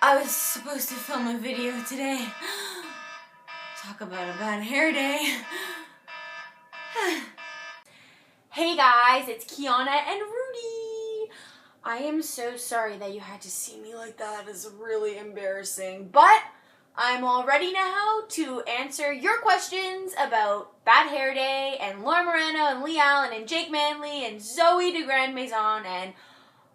I was supposed to film a video today. Talk about a bad hair day. Hey guys, it's Kiana and Rudy. I am so sorry that you had to see me like that. It's really embarrassing. But I'm all ready now to answer your questions about Bad Hair Day and Laura Moreno and Leigh-Allyn and Jake Manley and Zoe de Grand Maison and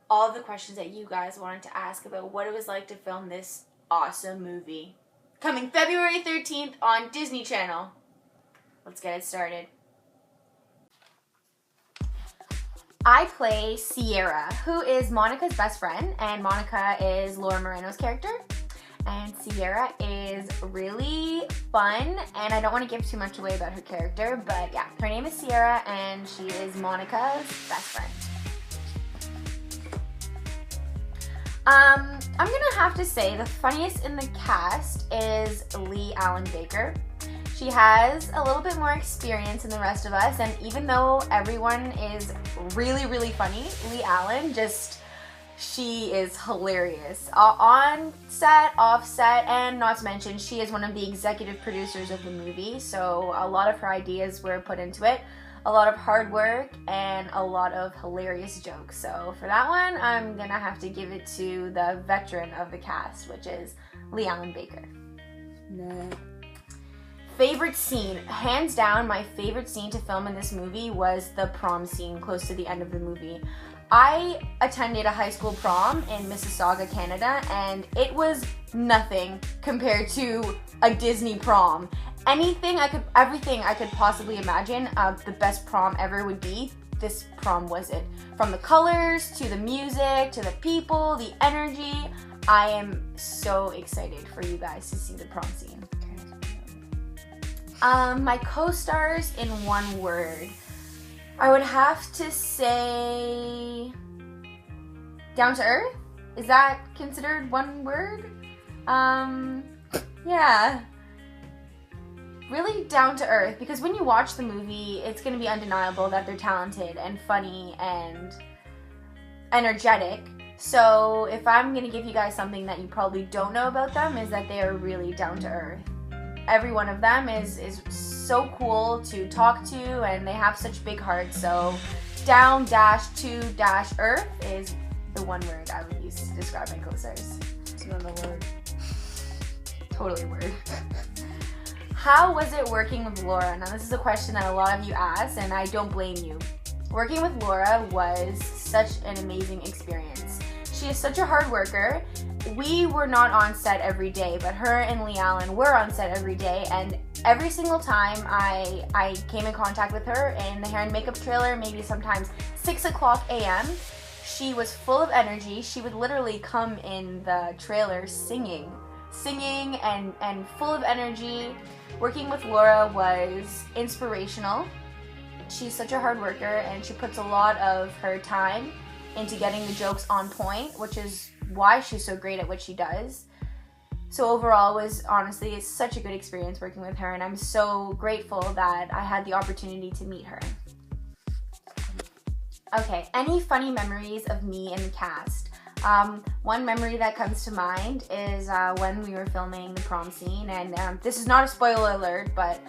all the questions that you guys wanted to ask about what it was like to film this awesome movie. Coming February 13th on Disney Channel. Let's get it started. I play Sierra, who is Monica's best friend, and Monica is Laura Moreno's character. And Sierra is really fun, and I don't want to give too much away about her character, but yeah, her name is Sierra, and she is Monica's best friend. I'm gonna have to say the funniest in the cast is Leigh-Allyn Baker. She has a little bit more experience than the rest of us, and even though everyone is really, really funny, Leigh-Allyn she is hilarious. On set, off set, and not to mention, she is one of the executive producers of the movie, so a lot of her ideas were put into it. A lot of hard work and a lot of hilarious jokes. So for that one, I'm gonna have to give it to the veteran of the cast, which is Leigh-Allyn Baker. No. Favorite scene, hands down, my favorite scene to film in this movie was the prom scene close to the end of the movie. I attended a high school prom in Mississauga, Canada, and it was nothing compared to a Disney prom. Everything I could possibly imagine the best prom ever would be, this prom was it. From the colors, to the music, to the people, the energy. I am so excited for you guys to see the prom scene. My co-stars in one word. I would have to say down to earth? Is that considered one word? Yeah. Really down to earth, because when you watch the movie, it's going to be undeniable that they're talented and funny and energetic. So if I'm going to give you guys something that you probably don't know about them, is that they are really down to earth. Every one of them is so cool to talk to, and they have such big hearts. So down-to-earth is the one word I would use to describe my co-stars. It's another word. Totally a word. How was it working with Laura? Now this is a question that a lot of you ask, and I don't blame you. Working with Laura was such an amazing experience. She is such a hard worker. We were not on set every day, but her and Leigh-Allyn were on set every day, and every single time I came in contact with her in the hair and makeup trailer, maybe sometimes 6 o'clock a.m., she was full of energy. She would literally come in the trailer singing and full of energy. Working with Laura was inspirational. She's such a hard worker, and she puts a lot of her time into getting the jokes on point, which is why she's so great at what she does. So overall, it was honestly such a good experience working with her, and I'm so grateful that I had the opportunity to meet her. Okay, any funny memories of me and the cast? One memory that comes to mind is when we were filming the prom scene, and this is not a spoiler alert, but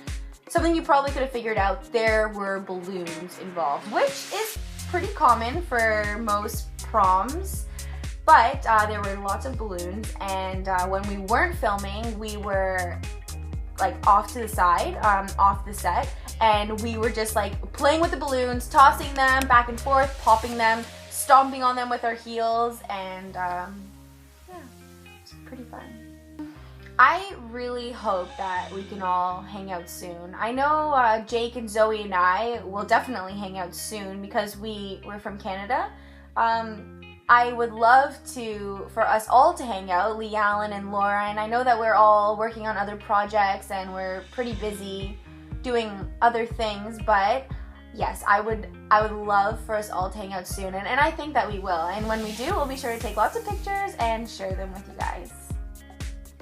something you probably could have figured out, there were balloons involved, which is pretty common for most proms, but there were lots of balloons, and when we weren't filming, we were like off to the side, off the set, and we were just like playing with the balloons, tossing them back and forth, popping them, stomping on them with our heels, and yeah, it's pretty fun. I really hope that we can all hang out soon. I know Jake and Zoe and I will definitely hang out soon because we're from Canada. I would love for us all to hang out, Leigh-Allyn and Laura, and I know that we're all working on other projects and we're pretty busy doing other things, but yes, I would love for us all to hang out soon, and I think that we will. And when we do, we'll be sure to take lots of pictures and share them with you guys.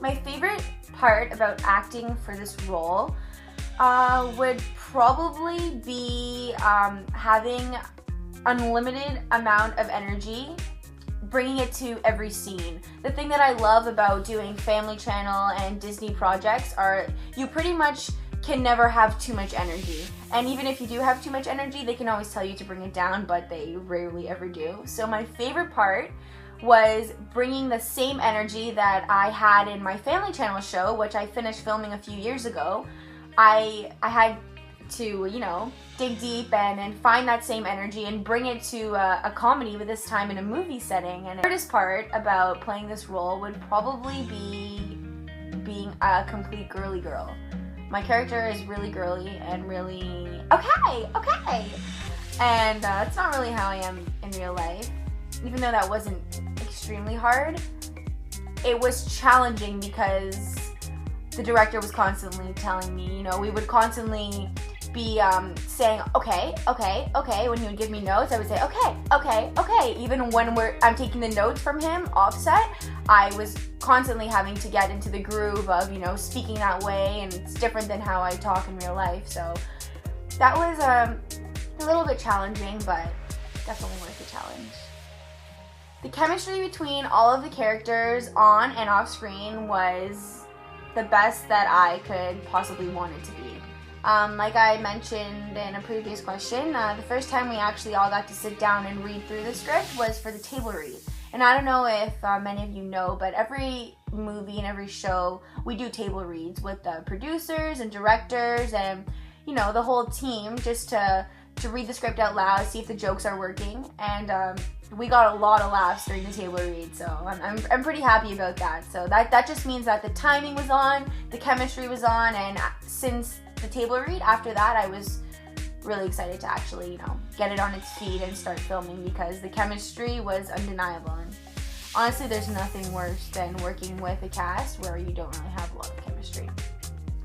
My favorite part about acting for this role would probably be having unlimited amount of energy, bringing it to every scene. The thing that I love about doing Family Channel and Disney projects are you pretty much can never have too much energy. And even if you do have too much energy, they can always tell you to bring it down, but they rarely ever do. So my favorite part was bringing the same energy that I had in my Family Channel show, which I finished filming a few years ago. I had to, you know, dig deep and find that same energy and bring it to a comedy, but this time in a movie setting. And the hardest part about playing this role would probably be being a complete girly girl. My character is really girly and really okay, and it's not really how I am in real life. Even though that wasn't extremely hard, it was challenging because the director was constantly telling me, you know, we would constantly be saying okay. When he would give me notes, I would say okay. Even when I'm taking the notes from him offset, I was constantly having to get into the groove of, you know, speaking that way, and it's different than how I talk in real life. So that was a little bit challenging, but definitely worth the challenge. The chemistry between all of the characters on and off screen was the best that I could possibly want it to be. Like I mentioned in a previous question, the first time we actually all got to sit down and read through the script was for the table read. And I don't know if many of you know, but every movie and every show, we do table reads with the producers and directors and, you know, the whole team, just to read the script out loud, see if the jokes are working. And we got a lot of laughs during the table read, so I'm pretty happy about that. So that just means that the timing was on, the chemistry was on, and since the table read, after that, I was really excited to actually, you know, get it on its feet and start filming because the chemistry was undeniable. And honestly, there's nothing worse than working with a cast where you don't really have a lot of chemistry.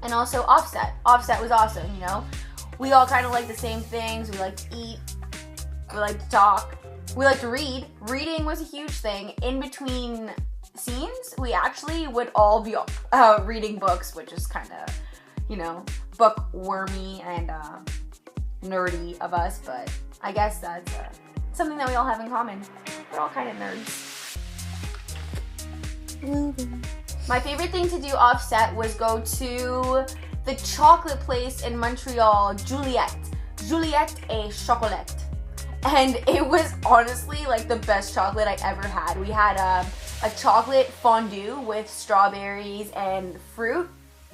And also Offset. Offset was awesome, you know. We all kind of like the same things. We like to eat. We like to talk. We like to read. Reading was a huge thing. In between scenes, we actually would all be reading books, which is kind of, you know, bookwormy and nerdy of us, but I guess that's something that we all have in common. We're all kind of nerds. My favorite thing to do offset was go to the chocolate place in Montreal, Juliette et Chocolat. And it was honestly like the best chocolate I ever had. We had a chocolate fondue with strawberries and fruit.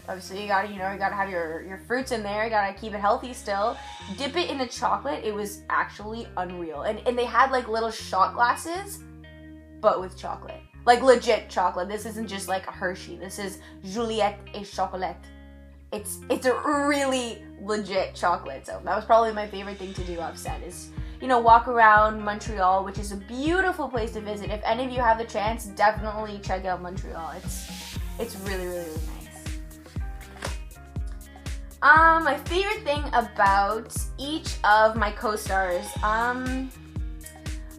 Obviously, you gotta have your fruits in there. You gotta keep it healthy still. Dip it in the chocolate. It was actually unreal. And they had like little shot glasses, but with chocolate. Like legit chocolate. This isn't just like a Hershey. This is Juliette et Chocolat. It's a really legit chocolate. So that was probably my favorite thing to do offset is, you know, walk around Montreal, which is a beautiful place to visit. If any of you have the chance, definitely check out Montreal. It's really, really, really nice. My favorite thing about each of my co-stars,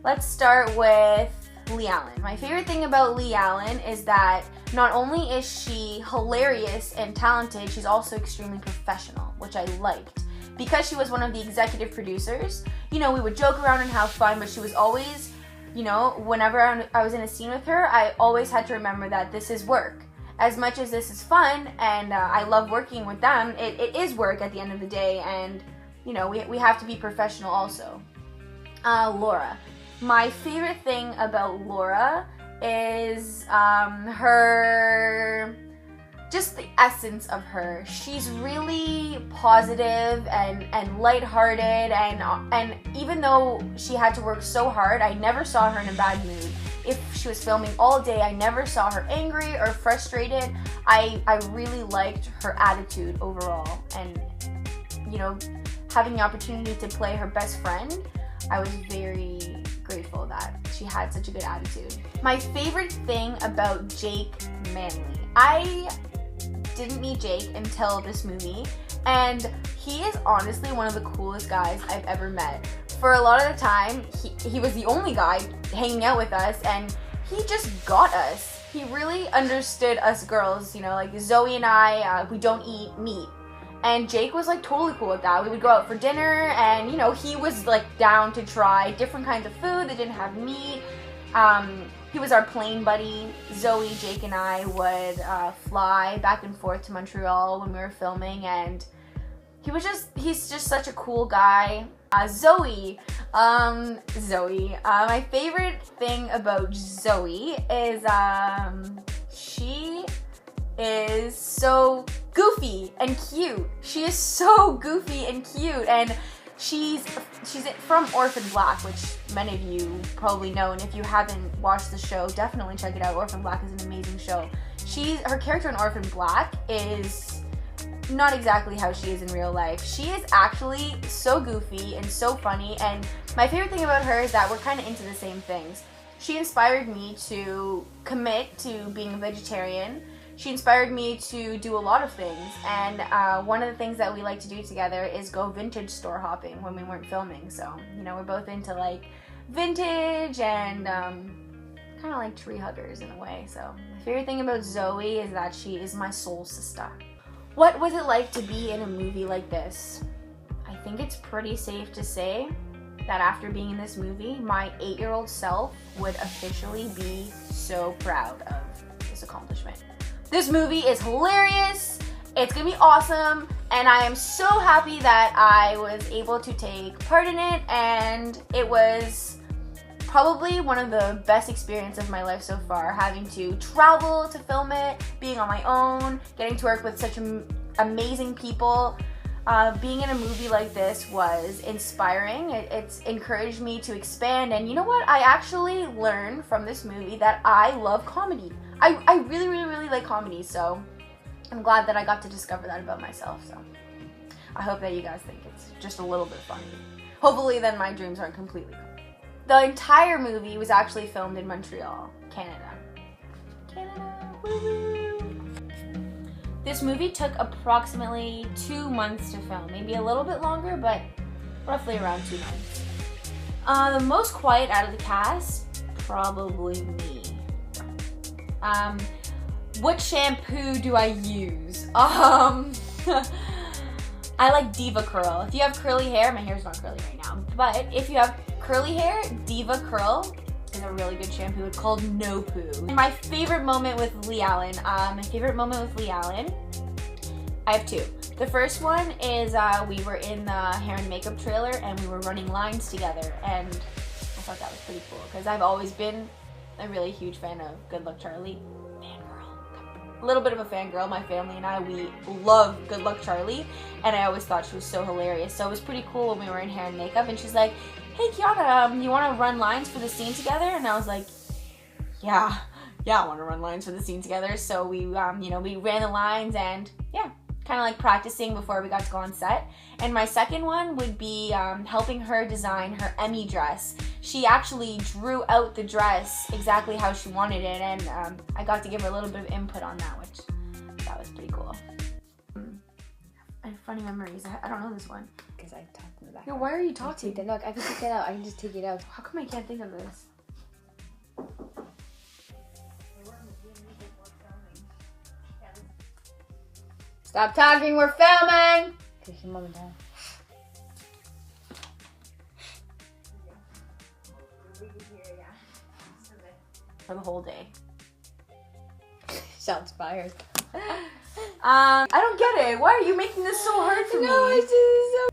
let's start with Leigh-Allyn. My favorite thing about Leigh-Allyn is that not only is she hilarious and talented, she's also extremely professional, which I liked. Because she was one of the executive producers, you know, we would joke around and have fun, but she was always, you know, whenever I was in a scene with her, I always had to remember that this is work. As much as this is fun and I love working with them, it is work at the end of the day, and, you know, we have to be professional also. Laura. My favorite thing about Laura is her, just the essence of her. She's really positive and lighthearted, and even though she had to work so hard, I never saw her in a bad mood. If she was filming all day, I never saw her angry or frustrated. I really liked her attitude overall, and, you know, having the opportunity to play her best friend, I was very grateful that she had such a good attitude. My favorite thing about Jake Manley. I didn't meet Jake until this movie, and he is honestly one of the coolest guys I've ever met. For a lot of the time, he was the only guy hanging out with us, and he just got us. He really understood us girls, you know, like Zoe and I, we don't eat meat. And Jake was like totally cool with that. We would go out for dinner, and you know, he was like down to try different kinds of food that didn't have meat. He was our plane buddy. Zoe, Jake, and I would fly back and forth to Montreal when we were filming, and he's just such a cool guy. Zoe, my favorite thing about Zoe is she is so goofy and cute. She is so goofy and cute, and she's from Orphan Black, which many of you probably know, and if you haven't watched the show, definitely check it out. Orphan Black is an amazing show. Her character in Orphan Black is not exactly how she is in real life. She is actually so goofy and so funny, and my favorite thing about her is that we're kind of into the same things. She inspired me to commit to being a vegetarian. She inspired me to do a lot of things, and one of the things that we like to do together is go vintage store hopping when we weren't filming. So, you know, we're both into like vintage and kind of like tree huggers in a way. So my favorite thing about Zoe is that she is my soul sister. What was it like to be in a movie like this? I think it's pretty safe to say that after being in this movie, my 8-year-old self would officially be so proud of this accomplishment. This movie is hilarious, it's gonna be awesome, and I am so happy that I was able to take part in it, and it was probably one of the best experiences of my life so far, having to travel to film it, being on my own, getting to work with such amazing people. Being in a movie like this was inspiring. It's encouraged me to expand, and you know what? I actually learned from this movie that I love comedy. I really, really, really like comedy, so I'm glad that I got to discover that about myself. So I hope that you guys think it's just a little bit funny. Hopefully then my dreams aren't completely gone. The entire movie was actually filmed in Montreal, Canada. Woo-hoo. This movie took approximately 2 months to film, maybe a little bit longer, but roughly around 2 months. The most quiet out of the cast, probably me. What shampoo do I use? I like Diva Curl. If you have curly hair, my hair's not curly right now, but if you have curly hair, Diva Curl is a really good shampoo. It's called No Poo. My favorite moment with Leigh-Allyn. I have two. The first one is we were in the hair and makeup trailer and we were running lines together, and I thought that was pretty cool because I've always been a really huge fan of Good Luck Charlie. Fangirl. A little bit of a fangirl. My family and I, we love Good Luck Charlie, and I always thought she was so hilarious. So it was pretty cool when we were in hair and makeup, and she's like, "Hey Kiana, you want to run lines for the scene together?" And I was like, yeah, I want to run lines for the scene together. So we, we ran the lines, and yeah, kind of like practicing before we got to go on set. And my second one would be helping her design her Emmy dress. She actually drew out the dress exactly how she wanted it, and I got to give her a little bit of input on that, which that was pretty cool. I have funny memories. I don't know this one. Because I talked in the back. Yo, why are you talking? Look, I can take it out. I can just take it out. How come I can't think of this? Stop talking, we're filming! Take your mom and dad. For the whole day. Shots fired. I don't get it. Why are you making this so hard for me? No, it's just so